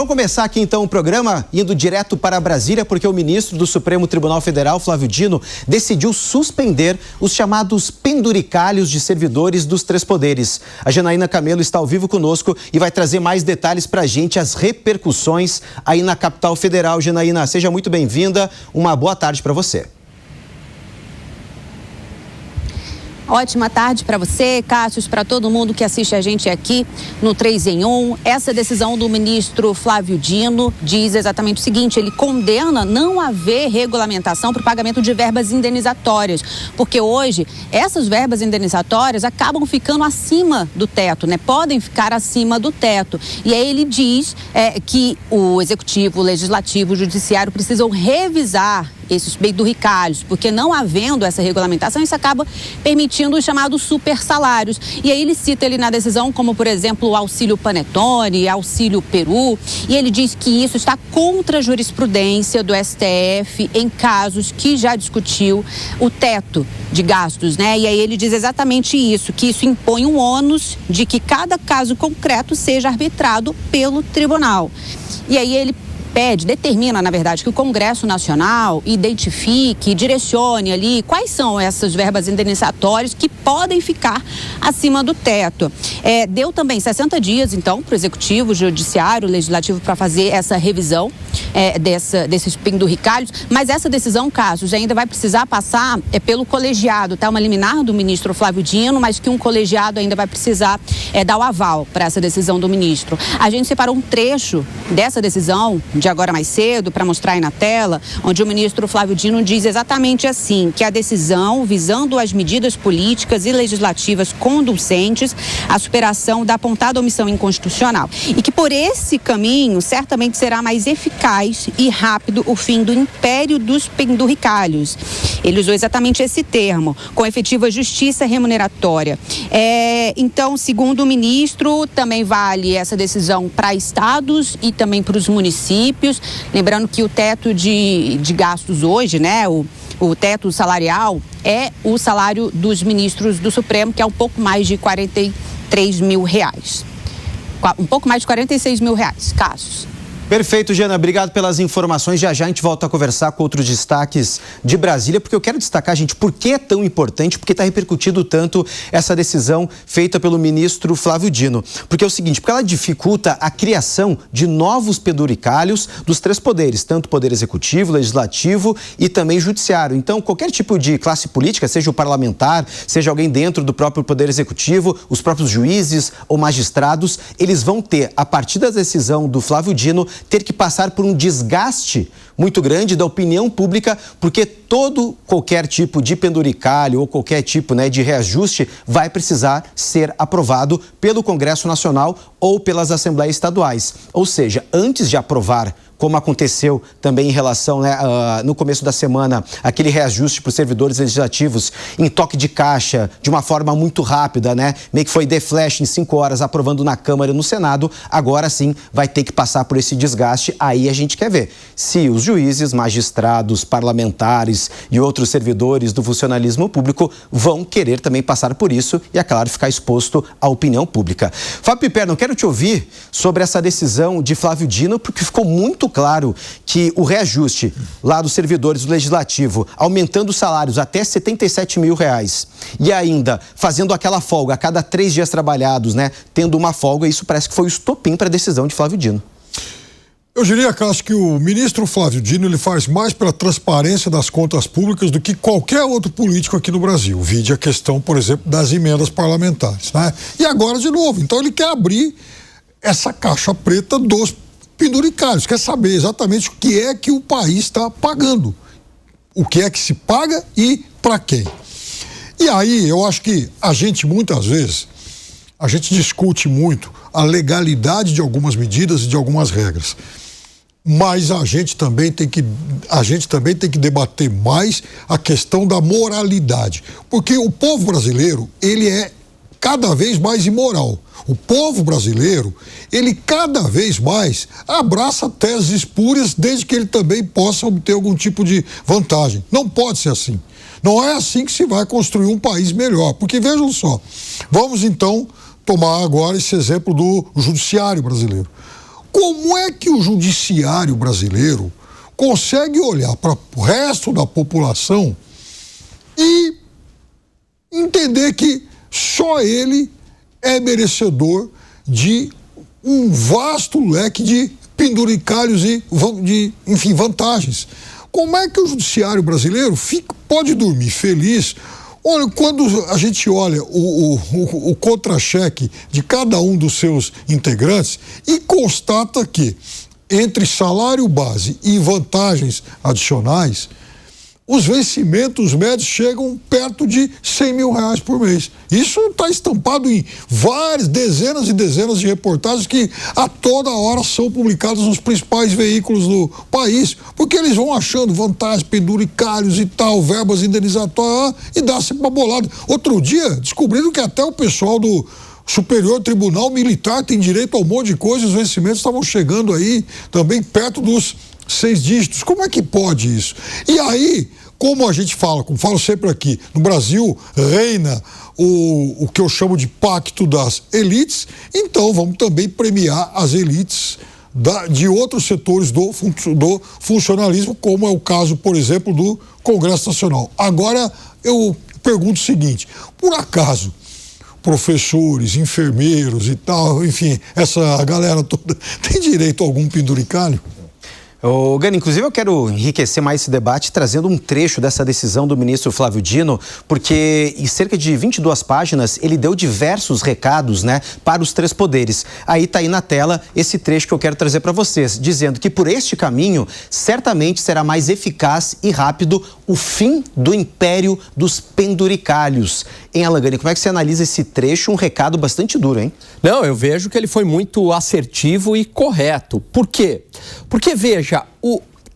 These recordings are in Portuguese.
Vamos começar aqui então o programa indo direto para Brasília, porque o ministro do Supremo Tribunal Federal, Flávio Dino, decidiu suspender os chamados penduricalhos de servidores dos três poderes. A Janaína Camelo está ao vivo conosco e vai trazer mais detalhes para a gente, as repercussões aí na capital federal. Janaína, seja muito bem-vinda, uma boa tarde para você. Ótima tarde para você, Cássio, para todo mundo que assiste a gente aqui no 3 em 1. Essa decisão do ministro Flávio Dino diz exatamente o seguinte: ele condena não haver regulamentação para o pagamento de verbas indenizatórias, porque hoje essas verbas indenizatórias acabam ficando acima do teto, né? Podem ficar acima do teto. E aí ele diz que o Executivo, o Legislativo, o Judiciário precisam revisar esses penduricalhos, porque não havendo essa regulamentação, isso acaba permitindo os chamados super salários. E aí ele cita ali na decisão como, por exemplo, o auxílio Panetone, auxílio Peru, e ele diz que isso está contra a jurisprudência do STF em casos que já discutiu o teto de gastos, né? E aí ele diz exatamente isso, que isso impõe um ônus de que cada caso concreto seja arbitrado pelo tribunal. E aí ele determina, na verdade, que o Congresso Nacional identifique, direcione ali quais são essas verbas indenizatórias que podem ficar acima do teto. Deu também 60 dias, então, para o Executivo, o Judiciário, o Legislativo para fazer essa revisão desses penduricalhos, mas essa decisão, Cássio, já ainda vai precisar passar pelo colegiado, tá? Uma liminar do ministro Flávio Dino, mas que um colegiado ainda vai precisar dar o aval para essa decisão do ministro. A gente separou um trecho dessa decisão de agora mais cedo, para mostrar aí na tela, onde o ministro Flávio Dino diz exatamente assim, que a decisão visando as medidas políticas e legislativas conducentes à superação da apontada omissão inconstitucional e que por esse caminho certamente será mais eficaz e rápido o fim do império dos penduricalhos. Ele usou exatamente esse termo, com efetiva justiça remuneratória. Então, segundo o ministro, também vale essa decisão para estados e também para os municípios. Lembrando que o teto de gastos hoje, né, o teto salarial é o salário dos ministros do Supremo, que é um pouco mais de R$43 mil. Um pouco mais de R$46 mil, Cássio. Perfeito, Jana. Obrigado pelas informações. Já a gente volta a conversar com outros destaques de Brasília, porque eu quero destacar, gente, por que é tão importante, porque está repercutindo tanto essa decisão feita pelo ministro Flávio Dino. Porque é o seguinte, porque ela dificulta a criação de novos penduricalhos dos três poderes, tanto o poder executivo, legislativo e também judiciário. Então, qualquer tipo de classe política, seja o parlamentar, seja alguém dentro do próprio poder executivo, os próprios juízes ou magistrados, eles vão ter, a partir da decisão do Flávio Dino, ter que passar por um desgaste muito grande da opinião pública, porque qualquer tipo de penduricalho ou qualquer tipo, né, de reajuste vai precisar ser aprovado pelo Congresso Nacional ou pelas Assembleias Estaduais. Ou seja, antes de aprovar, como aconteceu também em relação, né, no começo da semana, aquele reajuste para os servidores legislativos em toque de caixa, de uma forma muito rápida, né? Meio que foi de flash em 5 horas, aprovando na Câmara e no Senado. Agora sim vai ter que passar por esse desgaste. Aí a gente quer ver se os juízes, magistrados, parlamentares e outros servidores do funcionalismo público vão querer também passar por isso e, é claro, ficar exposto à opinião pública. Fábio Piperno, quero te ouvir sobre essa decisão de Flávio Dino, porque ficou muito claro que o reajuste lá dos servidores do Legislativo, aumentando os salários até R$77 mil, e ainda fazendo aquela folga a cada 3 dias trabalhados, né, tendo uma folga, isso parece que foi o estopim para a decisão de Flávio Dino. Eu diria, Cássio, que o ministro Flávio Dino ele faz mais pela transparência das contas públicas do que qualquer outro político aqui no Brasil. Vide a questão, por exemplo, das emendas parlamentares, né? E agora de novo, então ele quer abrir essa caixa preta dos penduricalhos, quer saber exatamente o que é que o país está pagando, o que é que se paga e para quem. E aí eu acho que a gente muitas vezes, a gente discute muito a legalidade de algumas medidas e de algumas regras, mas a gente também tem que debater mais a questão da moralidade, porque o povo brasileiro, ele é cada vez mais imoral. O povo brasileiro, ele cada vez mais abraça teses espúrias, desde que ele também possa obter algum tipo de vantagem. Não pode ser assim. Não é assim que se vai construir um país melhor. Porque vejam só, vamos então tomar agora esse exemplo do judiciário brasileiro. como é que o judiciário brasileiro consegue olhar para o resto da população e entender que só ele é merecedor de um vasto leque de penduricalhos e enfim, vantagens? Como é que o judiciário brasileiro pode dormir feliz? Olha, quando a gente olha o contra-cheque de cada um dos seus integrantes e constata que entre salário base e vantagens adicionais, os vencimentos médios chegam perto de R$100 mil por mês. Isso está estampado em várias dezenas e dezenas de reportagens que a toda hora são publicadas nos principais veículos do país, porque eles vão achando vantagens, penduricários e tal, verbas indenizatórias, e dá sempre uma bolada. Outro dia, descobriram que até o pessoal do Superior Tribunal Militar tem direito a um monte de coisa, os vencimentos estavam chegando aí também perto dos 6 dígitos. Como é que pode isso? E aí, como a gente fala, como falo sempre aqui, no Brasil reina o que eu chamo de pacto das elites, então vamos também premiar as elites de outros setores do funcionalismo, como é o caso, por exemplo, do Congresso Nacional. Agora, eu pergunto o seguinte, por acaso professores, enfermeiros e tal, enfim, essa galera toda tem direito a algum penduricalho? Gani, inclusive eu quero enriquecer mais esse debate trazendo um trecho dessa decisão do ministro Flávio Dino, porque em cerca de 22 páginas ele deu diversos recados, né, para os 3 poderes. Aí tá aí na tela esse trecho que eu quero trazer para vocês, dizendo que por este caminho certamente será mais eficaz e rápido o fim do império dos penduricalhos. Hein, Alan Gani, como é que você analisa esse trecho? Um recado bastante duro, hein? Não, eu vejo que ele foi muito assertivo e correto. Por quê? Porque, veja,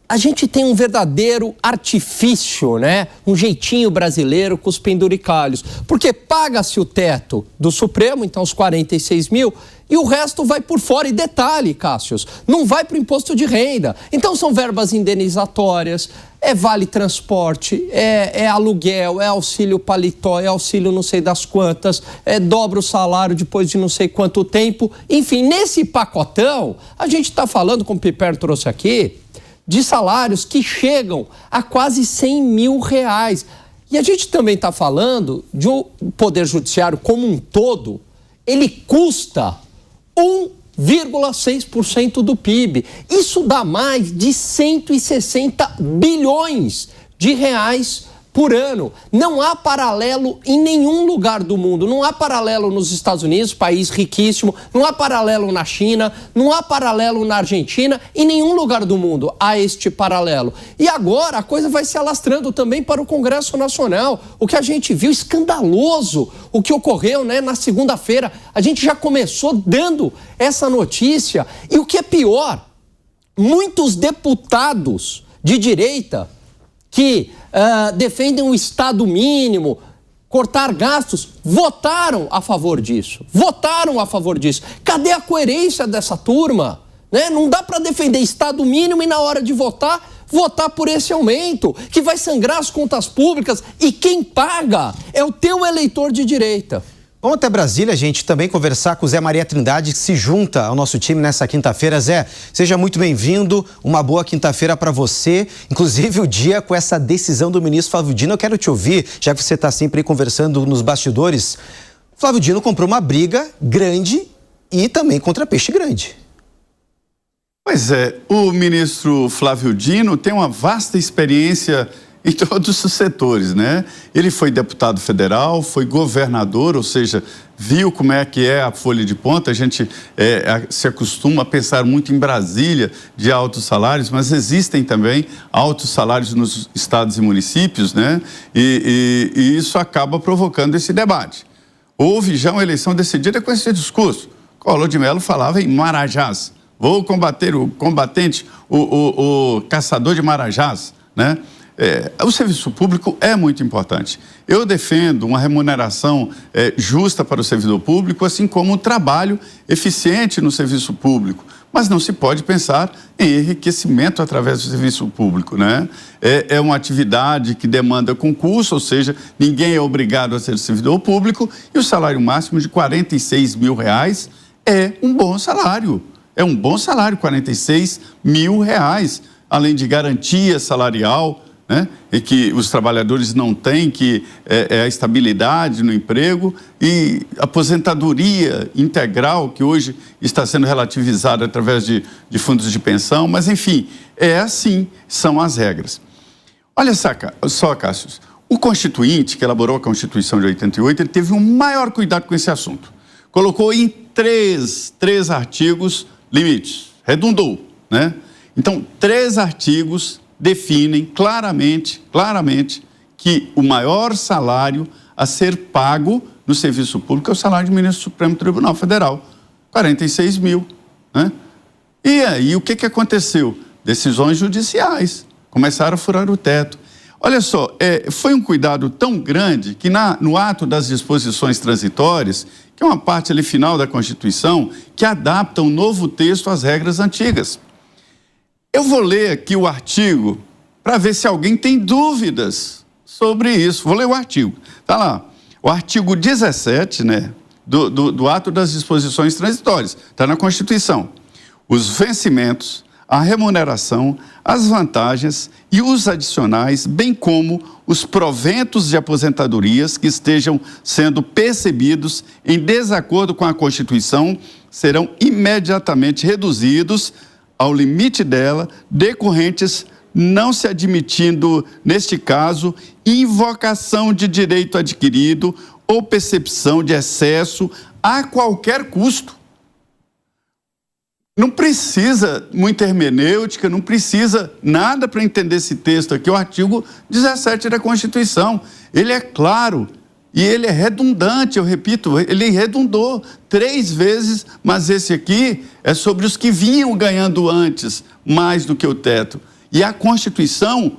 a gente tem um verdadeiro artifício, né? Um jeitinho brasileiro com os penduricalhos. Porque paga-se o teto do Supremo, então os 46 mil, e o resto vai por fora. E detalhe, Cássius, não vai para o imposto de renda. Então são verbas indenizatórias, é vale transporte, é aluguel, é auxílio paletó, é auxílio não sei das quantas, dobra o salário depois de não sei quanto tempo. Enfim, nesse pacotão, a gente está falando, como o Piper trouxe aqui, de salários que chegam a quase R$100 mil. E a gente também está falando de um poder judiciário como um todo, ele custa 1,6% do PIB. Isso dá mais de 160 bilhões de reais por ano. Não há paralelo em nenhum lugar do mundo. Não há paralelo nos Estados Unidos, país riquíssimo. Não há paralelo na China. Não há paralelo na Argentina. Em nenhum lugar do mundo há este paralelo. E agora a coisa vai se alastrando também para o Congresso Nacional. O que a gente viu, escandaloso, o que ocorreu, né, na segunda-feira. A gente já começou dando essa notícia. E o que é pior, muitos deputados de direita que defendem o Estado mínimo, cortar gastos, votaram a favor disso. Votaram a favor disso. Cadê a coerência dessa turma? Né? Não dá para defender Estado mínimo e na hora de votar por esse aumento, que vai sangrar as contas públicas e quem paga é o teu eleitor de direita. Vamos até Brasília, gente, também conversar com o Zé Maria Trindade, que se junta ao nosso time nessa quinta-feira. Zé, seja muito bem-vindo, uma boa quinta-feira para você, inclusive o dia com essa decisão do ministro Flávio Dino. Eu quero te ouvir, já que você está sempre aí conversando nos bastidores. Flávio Dino comprou uma briga grande e também contra peixe grande. Pois é, o ministro Flávio Dino tem uma vasta experiência em todos os setores, né? Ele foi deputado federal, foi governador, ou seja, viu como é que é a folha de ponta. A gente se acostuma a pensar muito em Brasília de altos salários, mas existem também altos salários nos estados e municípios, né? E isso acaba provocando esse debate. Houve já uma eleição decidida com esse discurso. Collor de Mello falava em Marajás. Vou combater o combatente, o caçador de Marajás, né? O serviço público é muito importante. Eu defendo uma remuneração justa para o servidor público, assim como um trabalho eficiente no serviço público. Mas não se pode pensar em enriquecimento através do serviço público, né? É uma atividade que demanda concurso, ou seja, ninguém é obrigado a ser servidor público, e o salário máximo de R$46 mil é um bom salário. É um bom salário, R$46 mil, além de garantia salarial, né? E que os trabalhadores não têm, que é a estabilidade no emprego, e aposentadoria integral, que hoje está sendo relativizada através de fundos de pensão, mas enfim, é assim, são as regras. Olha só, Cássio, o Constituinte, que elaborou a Constituição de 88, ele teve um maior cuidado com esse assunto. Colocou em três artigos limites, redundou, né? Então, 3 artigos definem claramente que o maior salário a ser pago no serviço público é o salário do ministro do Supremo Tribunal Federal, R$46 mil, né? E aí, o que aconteceu? Decisões judiciais começaram a furar o teto. Olha só, foi um cuidado tão grande que no ato das disposições transitórias, que é uma parte ali final da Constituição, que adapta um novo texto às regras antigas. Eu vou ler aqui o artigo para ver se alguém tem dúvidas sobre isso. Vou ler o artigo. Está lá, o artigo 17, né, do ato das disposições transitórias. Está na Constituição. Os vencimentos, a remuneração, as vantagens e os adicionais, bem como os proventos de aposentadorias que estejam sendo percebidos em desacordo com a Constituição, serão imediatamente reduzidos ao limite dela, decorrentes, não se admitindo, neste caso, invocação de direito adquirido ou percepção de excesso a qualquer custo. Não precisa muita hermenêutica, não precisa nada para entender esse texto aqui, o artigo 17 da Constituição. Ele é claro e ele é redundante, eu repito, ele redundou 3 vezes, mas esse aqui é sobre os que vinham ganhando antes, mais do que o teto. E a Constituição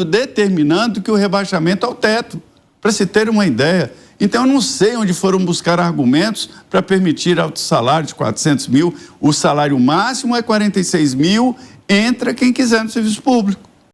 determinando que o rebaixamento ao teto, para se ter uma ideia. Então, eu não sei onde foram buscar argumentos para permitir alto salário de 400 mil. O salário máximo é 46 mil, entra quem quiser no serviço público.